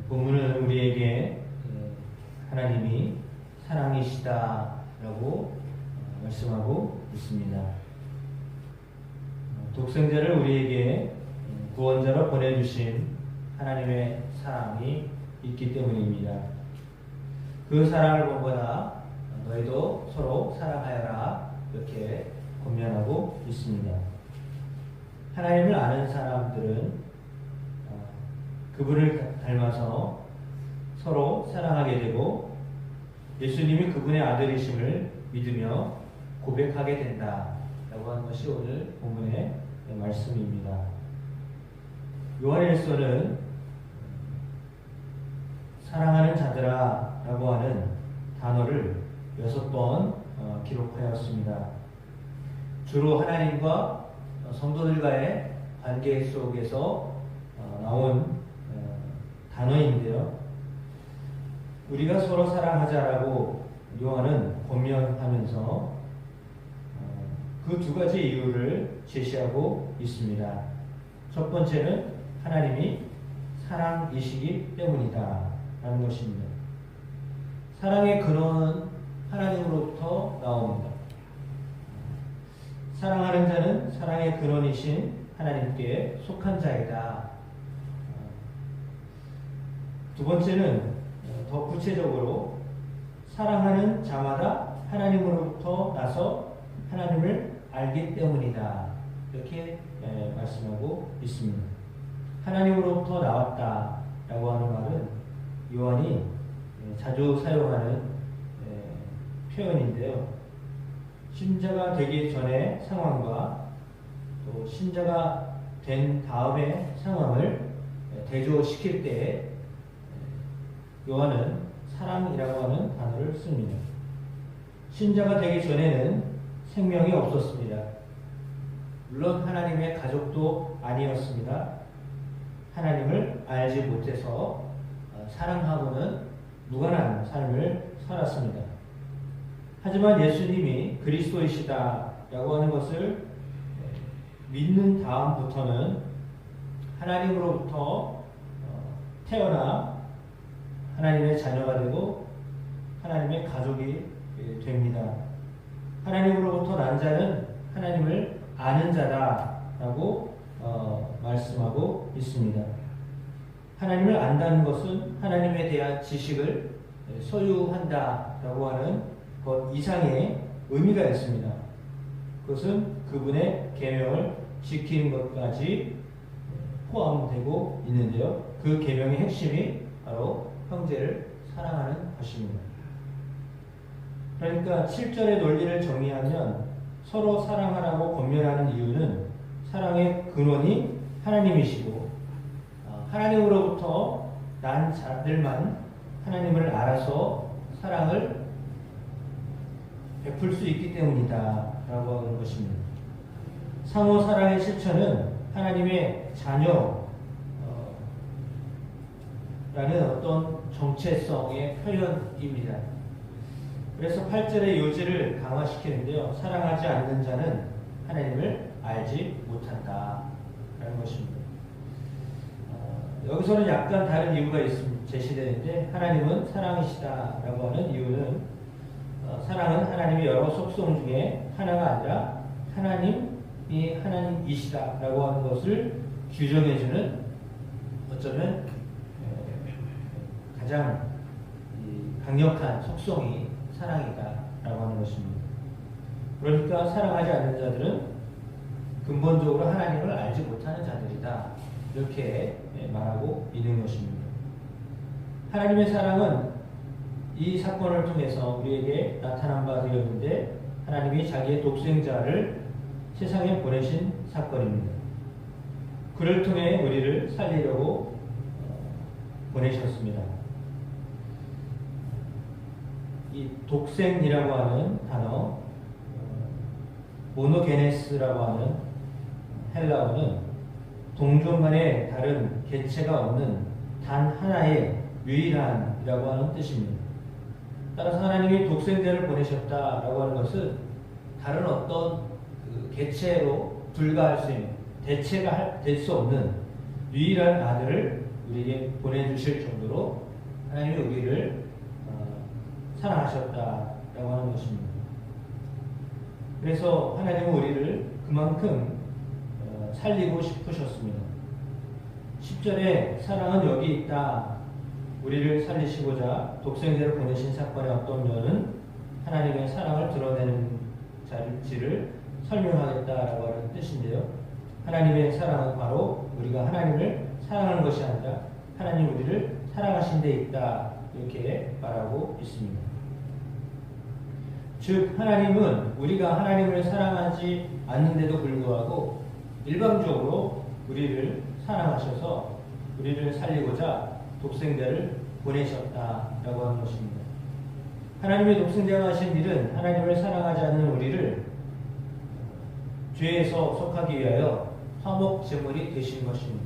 본문은 우리에게 하나님이 사랑이시다라고 말씀하고 있습니다. 독생자를 우리에게 구원자로 보내주신 하나님의 사랑이 있기 때문입니다. 그 사랑을 본거나 너희도 서로 사랑하여라 이렇게 권면하고 있습니다. 하나님을 아는 사람들은 그분을 닮아서 서로 사랑하게 되고 예수님이 그분의 아들이심을 믿으며 고백하게 된다라고 하는 것이 오늘 본문의 말씀입니다. 요한일서는 사랑하는 자들아 라고 하는 단어를 6번 기록하였습니다. 주로 하나님과 성도들과의 관계 속에서 나온 단어인데요. 우리가 서로 사랑하자라고 요한은 권면하면서 그 두 가지 이유를 제시하고 있습니다. 첫 번째는 하나님이 사랑이시기 때문이다 라는 것입니다. 사랑의 근원은 하나님으로부터 나옵니다. 사랑하는 자는 사랑의 근원이신 하나님께 속한 자이다. 두 번째는 더 구체적으로 사랑하는 자마다 하나님으로부터 나서 하나님을 알기 때문이다. 이렇게 말씀하고 있습니다. 하나님으로부터 나왔다 라고 하는 말은 요한이 자주 사용하는 표현인데요. 신자가 되기 전의 상황과 또 신자가 된 다음의 상황을 대조시킬 때 요한은 사랑이라고 하는 단어를 씁니다. 신자가 되기 전에는 생명이 없었습니다. 물론 하나님의 가족도 아니었습니다. 하나님을 알지 못해서 사랑하고는 무관한 삶을 살았습니다. 하지만 예수님이 그리스도이시다라고 하는 것을 믿는 다음부터는 하나님으로부터 태어나 하나님의 자녀가 되고 하나님의 가족이 됩니다. 하나님으로부터 난 자는 하나님을 아는 자다라고 말씀하고 있습니다. 하나님을 안다는 것은 하나님에 대한 지식을 소유한다라고 하는 것 이상의 의미가 있습니다. 그것은 그분의 계명을 지키는 것까지 포함되고 있는데요. 그 계명의 핵심이 바로 형제를 사랑하는 것입니다. 그러니까 7절의 논리를 정리하면 서로 사랑하라고 권면하는 이유는 사랑의 근원이 하나님이시고 하나님으로부터 난 자들만 하나님을 알아서 사랑을 베풀 수 있기 때문이다 라고 하는 것입니다. 상호 사랑의 실천은 하나님의 자녀 라는 어떤 정체성의 표현입니다. 그래서 8절의 요지를 강화시키는데요. 사랑하지 않는 자는 하나님을 알지 못한다 라는 것입니다. 여기서는 약간 다른 이유가 제시되는데 하나님은 사랑이시다 라고 하는 이유는 사랑은 하나님의 여러 속성 중에 하나가 아니라 하나님이 하나님이시다 라고 하는 것을 규정해주는 어쩌면 가장 강력한 속성이 사랑이다 라고 하는 것입니다. 그러니까 사랑하지 않는 자들은 근본적으로 하나님을 알지 못하는 자들이다 이렇게 말하고 있는 것입니다. 하나님의 사랑은 이 사건을 통해서 우리에게 나타난 바 되었는데 하나님이 자기의 독생자를 세상에 보내신 사건입니다. 그를 통해 우리를 살리려고 보내셨습니다. 이 독생이라고 하는 단어, 모노게네스라고 하는 헬라어는 동종간에 다른 개체가 없는 단 하나의 유일한이라고 하는 뜻입니다. 따라서 하나님이 독생자를 보내셨다라고 하는 것은 다른 어떤 개체로 불과할 수 있는 대체가 될 수 없는 유일한 아들을 우리에게 보내주실 정도로 하나님이 우리를 사랑하셨다라고 하는 것입니다. 그래서 하나님은 우리를 그만큼 살리고 싶으셨습니다. 10절에 사랑은 여기 있다. 우리를 살리시고자 독생자를 보내신 사건의 어떤 면은 하나님의 사랑을 드러내는 자질을 설명하겠다라고 하는 뜻인데요. 하나님의 사랑은 바로 우리가 하나님을 사랑하는 것이 아니라 하나님 우리를 사랑하신 데 있다. 이렇게 말하고 있습니다. 즉 하나님은 우리가 하나님을 사랑하지 않는데도 불구하고 일방적으로 우리를 사랑하셔서 우리를 살리고자 독생자를 보내셨다라고 하는 것입니다. 하나님의 독생자가 하신 일은 하나님을 사랑하지 않는 우리를 죄에서 속하기 위하여 화목 제물이 되신 것입니다.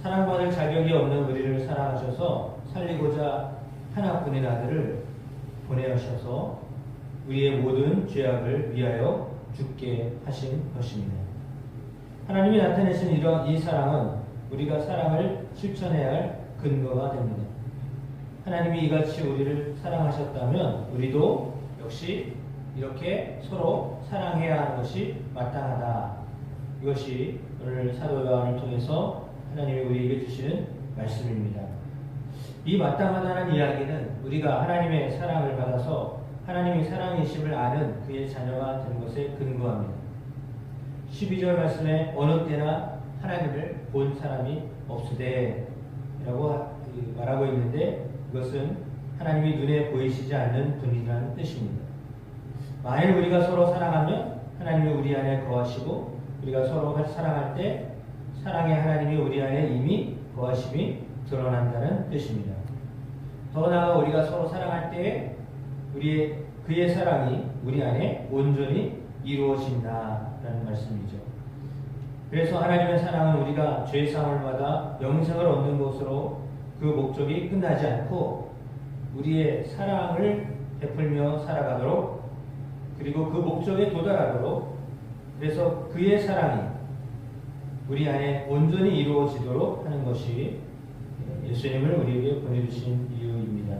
사랑받을 자격이 없는 우리를 사랑하셔서 살리고자 하나뿐인 아들을 보내셔서 우리의 모든 죄악을 위하여 죽게 하신 것입니다. 하나님이 나타내신 이 사랑은 우리가 사랑을 실천해야 할 근거가 됩니다. 하나님이 이같이 우리를 사랑하셨다면 우리도 역시 이렇게 서로 사랑해야 하는 것이 마땅하다. 이것이 오늘 사도 요한을 통해서 하나님이 우리에게 주시는 말씀입니다. 이 마땅하다는 이야기는 우리가 하나님의 사랑을 받아서 하나님이 사랑이심을 아는 그의 자녀가 된 것에 근거합니다. 12절 말씀에 어느 때나 하나님을 본 사람이 없으되 라고 말하고 있는데 이것은 하나님이 눈에 보이시지 않는 분이라는 뜻입니다. 만일 우리가 서로 사랑하면 하나님이 우리 안에 거하시고 우리가 서로 사랑할 때 사랑의 하나님이 우리 안에 이미 거하심이 드러난다는 뜻입니다. 더 나아가 우리가 서로 사랑할 때 그의 사랑이 우리 안에 온전히 이루어진다라는 말씀이죠. 그래서 하나님의 사랑은 우리가 죄사함을 받아 영생을 얻는 것으로 그 목적이 끝나지 않고 우리의 사랑을 베풀며 살아가도록 그리고 그 목적에 도달하도록 그래서 그의 사랑이 우리 안에 온전히 이루어지도록 하는 것이 예수님을 우리에게 보내주신 이유입니다.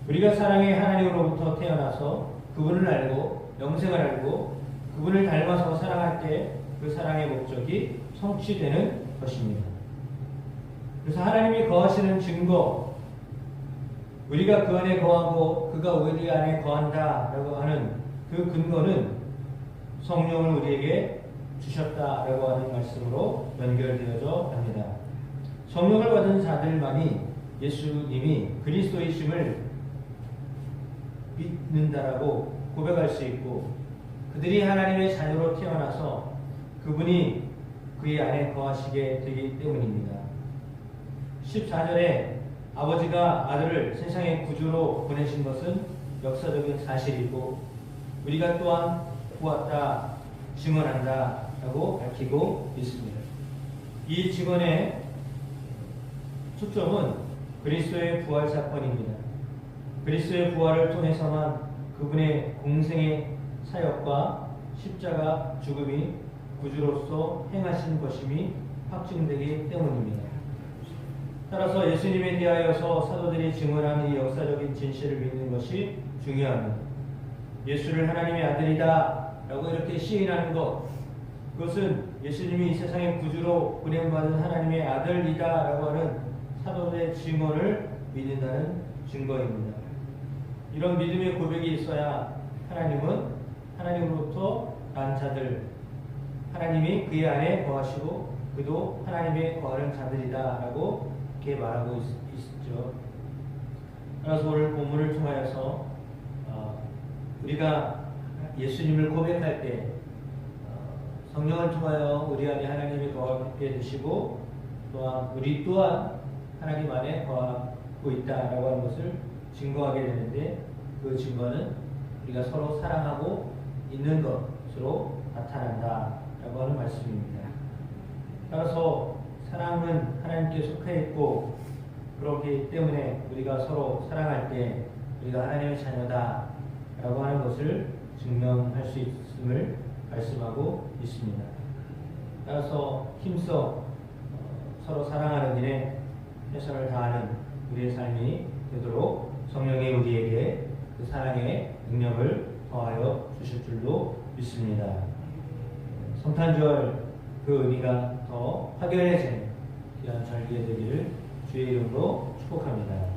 우리가 사랑의 하나님으로부터 태어나서 그분을 알고 영생을 알고 그분을 닮아서 사랑할 때 그 사랑의 목적이 성취되는 것입니다. 그래서 하나님이 거하시는 증거, 우리가 그 안에 거하고 그가 우리 안에 거한다라고 하는 그 근거는 성령을 우리에게 주셨다라고 하는 말씀으로 연결되어져 갑니다. 성령을 받은 자들만이 예수님이 그리스도이심을 믿는다라고 고백할 수 있고 그들이 하나님의 자녀로 태어나서 그분이 그의 안에 거하시게 되기 때문입니다. 14절에 아버지가 아들을 세상의 구주로 보내신 것은 역사적인 사실이고 우리가 또한 보았다, 증언한다 라고 밝히고 있습니다. 이 증언의 초점은 그리스도의 부활 사건입니다. 그리스도의 부활을 통해서만 그분의 공생의 사역과 십자가 죽음이 구주로서 행하신 것임이 확증되기 때문입니다. 따라서 예수님에 대하여서 사도들이 증언한 이 역사적인 진실을 믿는 것이 중요합니다. 예수를 하나님의 아들이다 라고 이렇게 시인하는 것, 그것은 예수님이 이 세상의 구주로 보냄받은 하나님의 아들이다 라고 하는 사도들의 증언을 믿는다는 증거입니다. 이런 믿음의 고백이 있어야 하나님은 하나님으로부터 난 자들, 하나님이 그의 안에 거하시고 그도 하나님의 거하는 자들이다 라고 이렇게 말하고 있죠. 따라서 오늘 본문을 통하여서 우리가 예수님을 고백할 때 성령을 통하여 우리 안에 하나님이 거하게 되시고 또한 우리 또한 하나님 안에 거하고 있다라고 하는 것을 증거하게 되는데 그 증거는 우리가 서로 사랑하고 있는 것으로 나타난다라고 하는 말씀입니다. 따라서 사랑은 하나님께 속해 있고 그렇기 때문에 우리가 서로 사랑할 때 우리가 하나님의 자녀다라고 하는 것을 증명할 수 있음을 말씀하고 있습니다. 따라서 힘써 서로 사랑하는 일에 최선을 다하는 우리의 삶이 되도록 성령이 우리에게 그 사랑의 능력을 더하여 주실 줄로 믿습니다. 성탄절 그 의미가 더 확연해진 귀한 절기가 되기를 주의 이름으로 축복합니다.